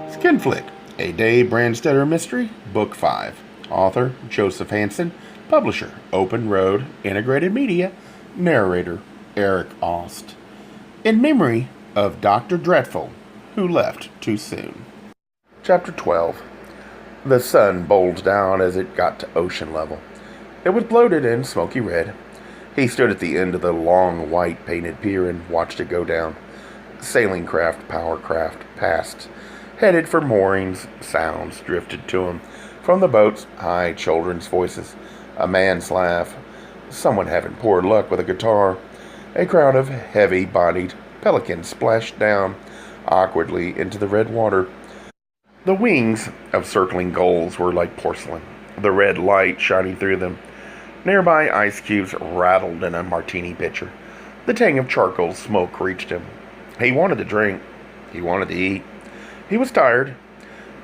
Skinflick, a Dave Brandstetter mystery, Book 5. Author, Joseph Hansen. Publisher, Open Road Integrated Media. Narrator, Eric Aust. In memory of Dr. Dreadful, who left too soon. Chapter 12. The sun bulged down as it got to ocean level. It was bloated and smoky red. He stood at the end of the long white painted pier and watched it go down. Sailing craft, power craft passed, headed for moorings. Sounds drifted to him from the boats, high children's voices, a man's laugh, someone having poor luck with a guitar. A crowd of heavy-bodied pelicans splashed down awkwardly into the red water. The wings of circling gulls were like porcelain, the red light shining through them. Nearby ice cubes rattled in a martini pitcher. The tang of charcoal smoke reached him. He wanted to drink. He wanted to eat. He was tired,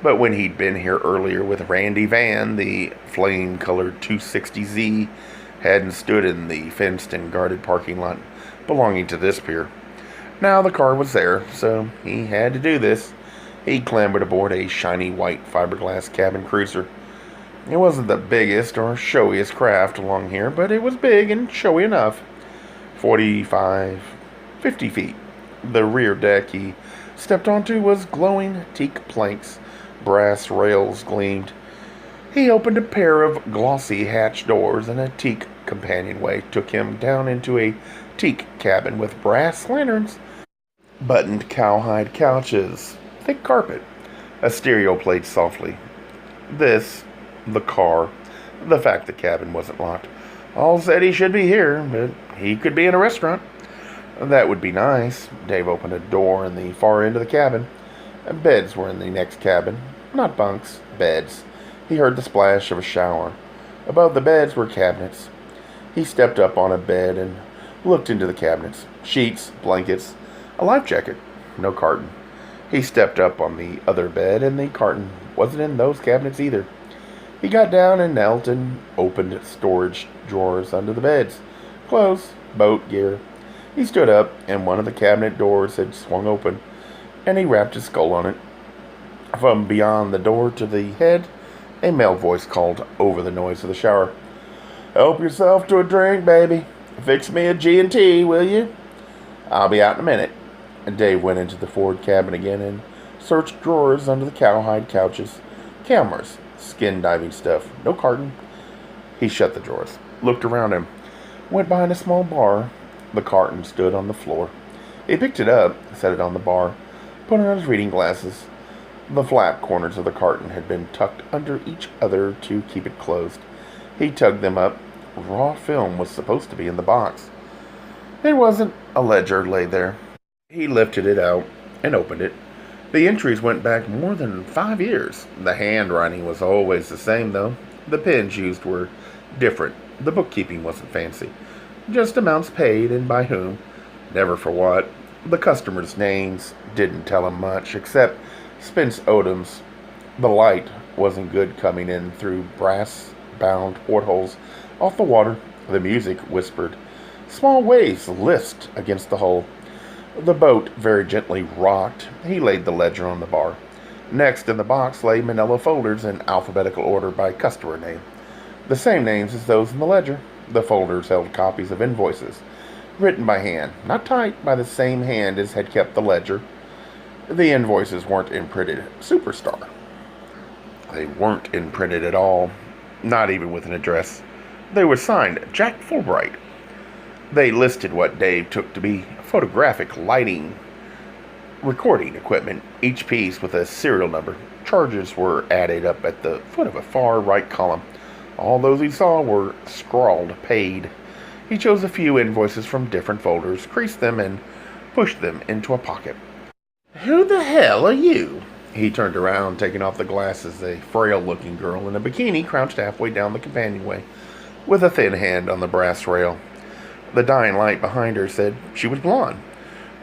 but when he'd been here earlier with Randy Van, the flame-colored 260Z hadn't stood in the fenced and guarded parking lot belonging to this pier. Now the car was there, so he had to do this. He clambered aboard a shiny white fiberglass cabin cruiser. It wasn't the biggest or showiest craft along here, but it was big and showy enough. 45, 50 feet. The rear deck he stepped onto was glowing teak planks. Brass rails gleamed. He opened a pair of glossy hatch doors, and a teak companionway took him down into a teak cabin with brass lanterns, buttoned cowhide couches, thick carpet. A stereo played softly. This, the car, the fact the cabin wasn't locked. All said he should be here, but he could be in a restaurant. That would be nice. Dave opened a door in the far end of the cabin. Beds were in the next cabin. Not bunks, beds. He heard the splash of a shower. Above the beds were cabinets. He stepped up on a bed and looked into the cabinets. Sheets, blankets, a life jacket. No carton. He stepped up on the other bed, and the carton wasn't in those cabinets either. He got down and knelt and opened storage drawers under the beds. Clothes, boat gear. He stood up, and one of the cabinet doors had swung open, and he rapped his skull on it. From beyond the door to the head, a male voice called over the noise of the shower. "Help yourself to a drink, baby. Fix me a G&T, will you?" "I'll be out in a minute." And Dave went into the forward cabin again and searched drawers under the cowhide couches. Cameras, skin diving stuff, no carton. He shut the drawers, looked around him, went behind a small bar. The carton stood on the floor. He picked it up, set it on the bar, put on his reading glasses. The flap corners of the carton had been tucked under each other to keep it closed. He tugged them up. Raw film was supposed to be in the box. It wasn't. A ledger lay there. He lifted it out and opened it. The entries went back more than 5 years. The handwriting was always the same, though. The pens used were different. The bookkeeping wasn't fancy. Just amounts paid and by whom. Never for what. The customers' names didn't tell him much, except Spence Odom's. The light wasn't good coming in through brass-bound portholes off the water. The music whispered. Small waves lisped against the hull. The boat very gently rocked. He laid the ledger on the bar. Next in the box lay manila folders in alphabetical order by customer name. The same names as those in the ledger. The folders held copies of invoices, written by hand, not typed by the same hand as had kept the ledger. The invoices weren't imprinted Superstar. They weren't imprinted at all, not even with an address. They were signed Jack Fulbright. They listed what Dave took to be photographic lighting, recording equipment, each piece with a serial number. Charges were added up at the foot of a far right column. All those he saw were scrawled paid. He chose a few invoices from different folders, creased them, and pushed them into a pocket. "Who the hell are you?" He turned around, taking off the glasses. A frail-looking girl in a bikini crouched halfway down the companionway, with a thin hand on the brass rail. The dying light behind her said she was blonde.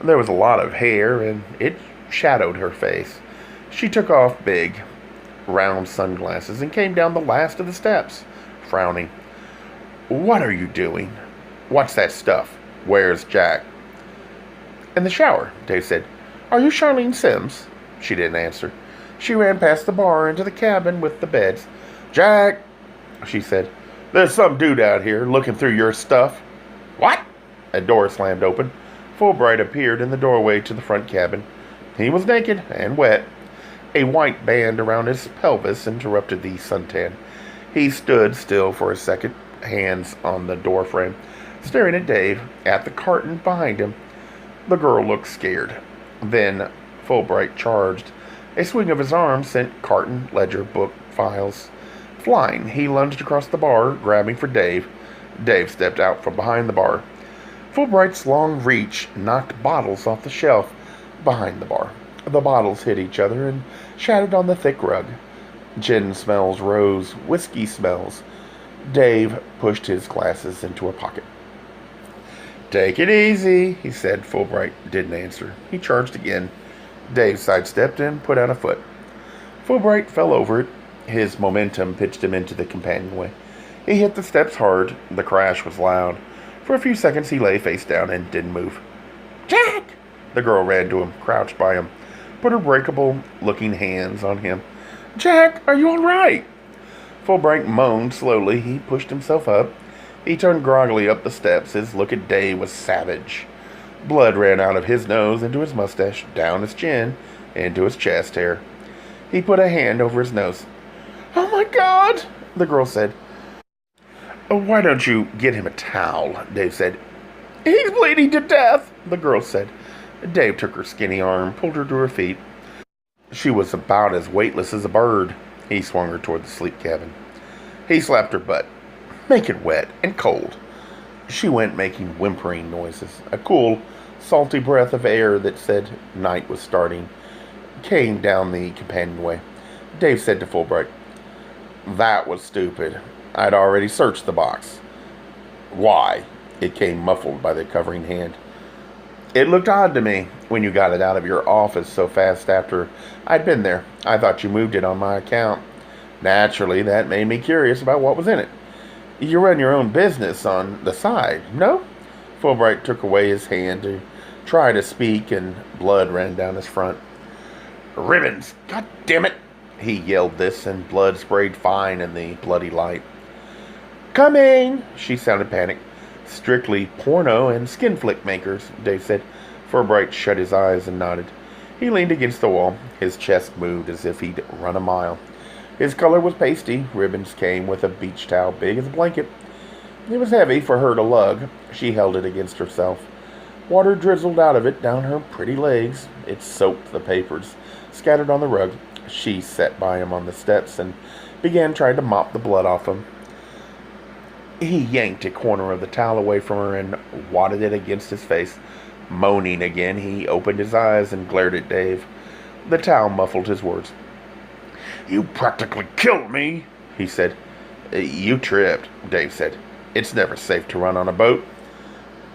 There was a lot of hair, and it shadowed her face. She took off big, round sunglasses and came down the last of the steps, frowning. "What are you doing? What's that stuff? Where's Jack?" "In the shower," Dave said. "Are you Charlene Sims?" She didn't answer. She ran past the bar into the cabin with the beds. "Jack," she said, "there's some dude out here looking through your stuff." "What?" A door slammed open. Fulbright appeared in the doorway to the front cabin. He was naked and wet. A white band around his pelvis interrupted the suntan. He stood still for a second, hands on the doorframe, staring at Dave, at the carton behind him. The girl looked scared. Then Fulbright charged. A swing of his arm sent carton, ledger, book, files flying. He lunged across the bar, grabbing for Dave. Dave stepped out from behind the bar. Fulbright's long reach knocked bottles off the shelf behind the bar. The bottles hit each other and shattered on the thick rug. Gin smells rose, whiskey smells. Dave pushed his glasses into a pocket. "Take it easy," he said. Fulbright didn't answer. He charged again. Dave sidestepped and put out a foot. Fulbright fell over it. His momentum pitched him into the companionway. He hit the steps hard. The crash was loud. For a few seconds he lay face down and didn't move. "Jack!" The girl ran to him, crouched by him, put her breakable-looking hands on him. "Jack, are you all right?" Fulbright moaned slowly. He pushed himself up. He turned groggily up the steps. His look at Dave was savage. Blood ran out of his nose into his mustache, down his chin, into his chest hair. He put a hand over his nose. "Oh my God," the girl said. "Why don't you get him a towel?" Dave said. "He's bleeding to death," the girl said. Dave took her skinny arm, pulled her to her feet. She was about as weightless as a bird. He swung her toward the sleep cabin. He slapped her butt. "Make it wet and cold." She went, making whimpering noises. A cool, salty breath of air that said night was starting came down the companionway. Dave said to Fulbright, "That was stupid. I'd already searched the box." "Why?" It came muffled by the covering hand. "It looked odd to me when you got it out of your office so fast after I'd been there. I thought you moved it on my account. Naturally, that made me curious about what was in it. You run your own business on the side, no?" Fulbright took away his hand to try to speak, and blood ran down his front. "Ribbons! God damn it!" He yelled this, and blood sprayed fine in the bloody light. "Coming!" She sounded panicked. "Strictly porno and skinflick makers," Dave said. Fulbright shut his eyes and nodded. He leaned against the wall. His chest moved as if he'd run a mile. His color was pasty. Ribbons came with a beach towel big as a blanket. It was heavy for her to lug. She held it against herself. Water drizzled out of it down her pretty legs. It soaked the papers scattered on the rug. She sat by him on the steps and began trying to mop the blood off him. He yanked a corner of the towel away from her and wadded it against his face. Moaning again, he opened his eyes and glared at Dave. The towel muffled his words. "You practically killed me," he said. "You tripped," Dave said. "It's never safe to run on a boat."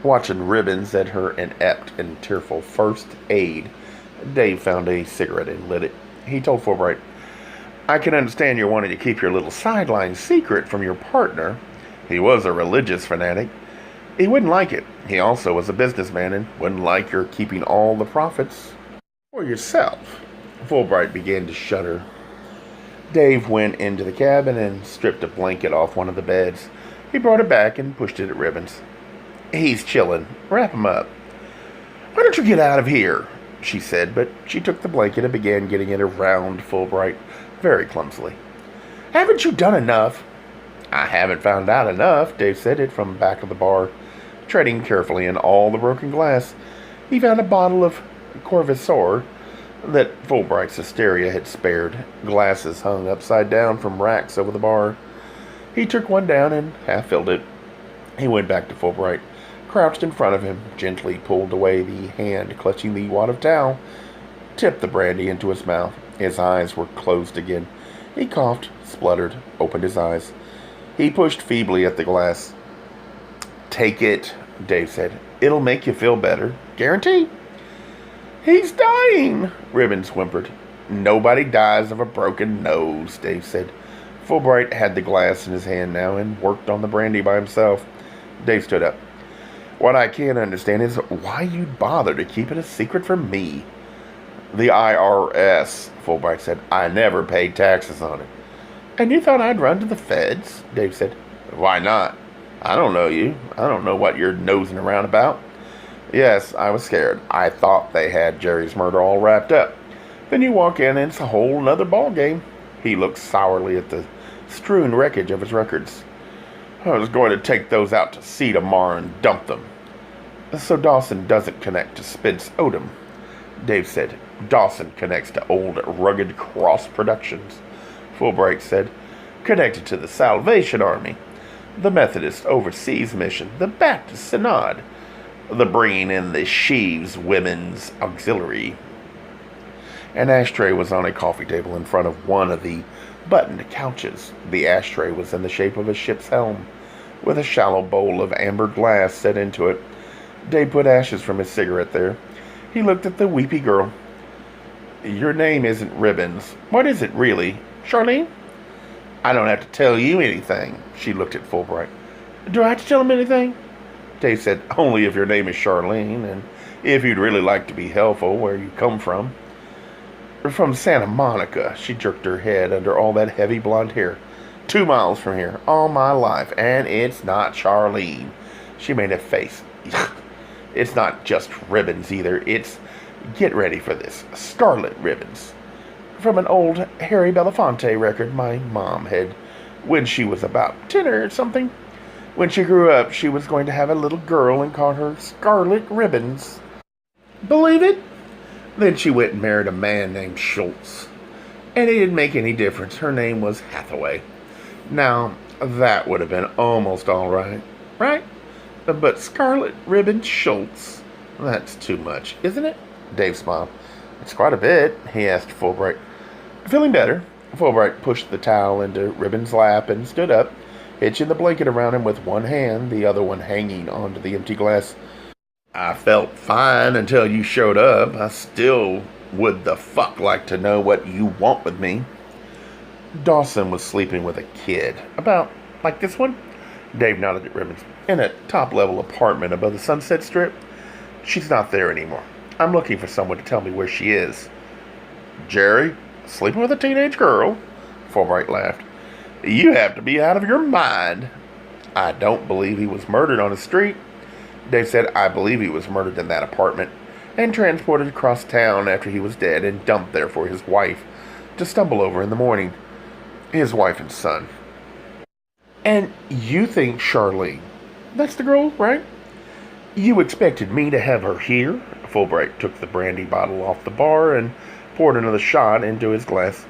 Watching Ribbons at her inept and tearful first aid, Dave found a cigarette and lit it. He told Fulbright, "I can understand you're wanting to keep your little sideline secret from your partner. He was a religious fanatic. He wouldn't like it. He also was a businessman and wouldn't like your keeping all the profits for yourself." Fulbright began to shudder. Dave went into the cabin and stripped a blanket off one of the beds. He brought it back and pushed it at Ribbons. "He's chilling. Wrap him up." "Why don't you get out of here?" she said, but she took the blanket and began getting it around Fulbright very clumsily. "Haven't you done enough?" "I haven't found out enough," Dave said it from back of the bar. Treading carefully in all the broken glass, he found a bottle of Corvisor that Fulbright's hysteria had spared. Glasses hung upside down from racks over the bar. He took one down and half-filled it. He went back to Fulbright, crouched in front of him, gently pulled away the hand clutching the wad of towel, tipped the brandy into his mouth. His eyes were closed again. He coughed, spluttered, opened his eyes. He pushed feebly at the glass. "Take it," Dave said. "It'll make you feel better. Guarantee." "He's dying," Ribbons whimpered. "Nobody dies of a broken nose," Dave said. Fulbright had the glass in his hand now and worked on the brandy by himself. Dave stood up. "What I can't understand is why you'd bother to keep it a secret from me." The IRS, Fulbright said. I never paid taxes on it. And you thought I'd run to the feds? Dave said. Why not? I don't know you. I don't know what you're nosing around about. Yes, I was scared. I thought they had Jerry's murder all wrapped up. Then you walk in and it's a whole nother ball game. He looked sourly at the strewn wreckage of his records. I was going to take those out to sea tomorrow and dump them. So Dawson doesn't connect to Spence Odom, Dave said. Dawson connects to old Rugged Cross Productions, Fulbright said. Connected to the Salvation Army, the Methodist Overseas Mission, the Baptist Synod, the Bringing in the Sheaves Women's Auxiliary. An ashtray was on a coffee table in front of one of the buttoned couches. The ashtray was in the shape of a ship's helm, with a shallow bowl of amber glass set into it. Dave put ashes from his cigarette there. He looked at the weepy girl. Your name isn't Ribbons. What is it, really? Charlene? I don't have to tell you anything. She looked at Fulbright. Do I have to tell him anything? Dave said, only if your name is Charlene, and if you'd really like to be helpful, where you come from. From Santa Monica. She jerked her head under all that heavy blonde hair. 2 miles from here, all my life, and it's not Charlene. She made a face. It's not just ribbons either. It's, get ready for this, scarlet ribbons. From an old Harry Belafonte record my mom had when she was about 10 or something. When she grew up, she was going to have a little girl and call her Scarlet Ribbons. Believe it? Then she went and married a man named Schultz. And it didn't make any difference. Her name was Hathaway. Now, that would have been almost all right, right? But Scarlet Ribbon Schultz, that's too much, isn't it? Dave smiled. It's quite a bit, he asked Fulbright. Feeling better, Fulbright pushed the towel into Ribbon's lap and stood up, hitching the blanket around him with one hand, the other one hanging onto the empty glass. I felt fine until you showed up. I still would the fuck like to know what you want with me. Dawson was sleeping with a kid, about like this one. Dave nodded at Ribbons. In a top-level apartment above the Sunset Strip. She's not there anymore. I'm looking for someone to tell me where she is. Jerry? Sleeping with a teenage girl? Fulbright laughed. You have to be out of your mind. I don't believe he was murdered on the street. Dave said, I believe he was murdered in that apartment and transported across town after he was dead and dumped there for his wife to stumble over in the morning. His wife and son. And you think Charlene, that's the girl, right? You expected me to have her here? Fulbright took the brandy bottle off the bar and poured another shot into his glass.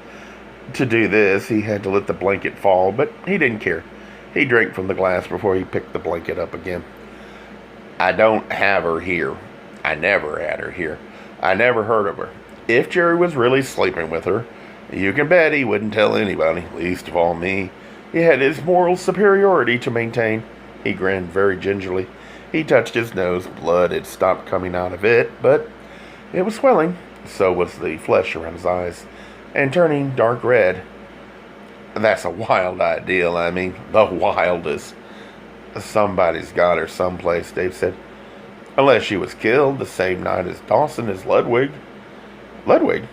To do this, he had to let the blanket fall, but he didn't care. He drank from the glass before he picked the blanket up again. I don't have her here. I never had her here. I never heard of her. If Jerry was really sleeping with her, you can bet he wouldn't tell anybody, least of all me. He had his moral superiority to maintain. He grinned very gingerly. He touched his nose. Blood had stopped coming out of it, but it was swelling. So was the flesh around his eyes, and turning dark red. That's a wild idea, I mean, the wildest. Somebody's got her someplace, Dave said. Unless she was killed the same night as Dawson is Ludwig. Ludwig?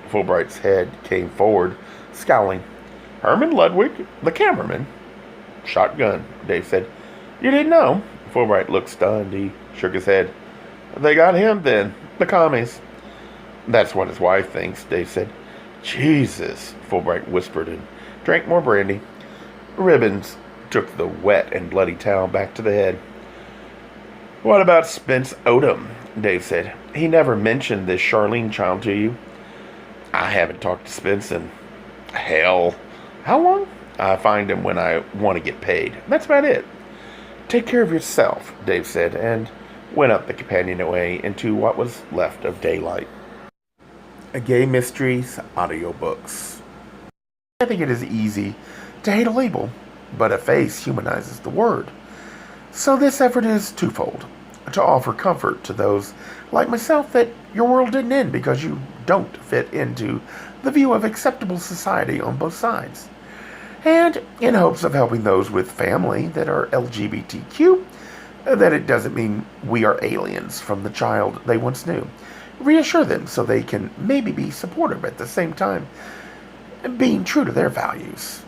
Fulbright's head came forward, scowling. Herman Ludwig, the cameraman. Shotgun, Dave said. You didn't know? Fulbright looked stunned. He shook his head. They got him then, the commies. That's what his wife thinks, Dave said. Jesus, Fulbright whispered and drank more brandy. Ribbons took the wet and bloody towel back to the head. What about Spence Odom? Dave said. He never mentioned this Charlene child to you. I haven't talked to Spence in hell. How long? I find him when I want to get paid. That's about it. Take care of yourself, Dave said, and went up the companionway into what was left of daylight. Gay Mysteries audiobooks. I think it is easy to hate a label, but a face humanizes the word. So this effort is twofold. To offer comfort to those like myself that your world didn't end because you don't fit into the view of acceptable society on both sides. And in hopes of helping those with family that are LGBTQ, that it doesn't mean we are aliens from the child they once knew. reassure them so they can maybe be supportive at the same time, being true to their values.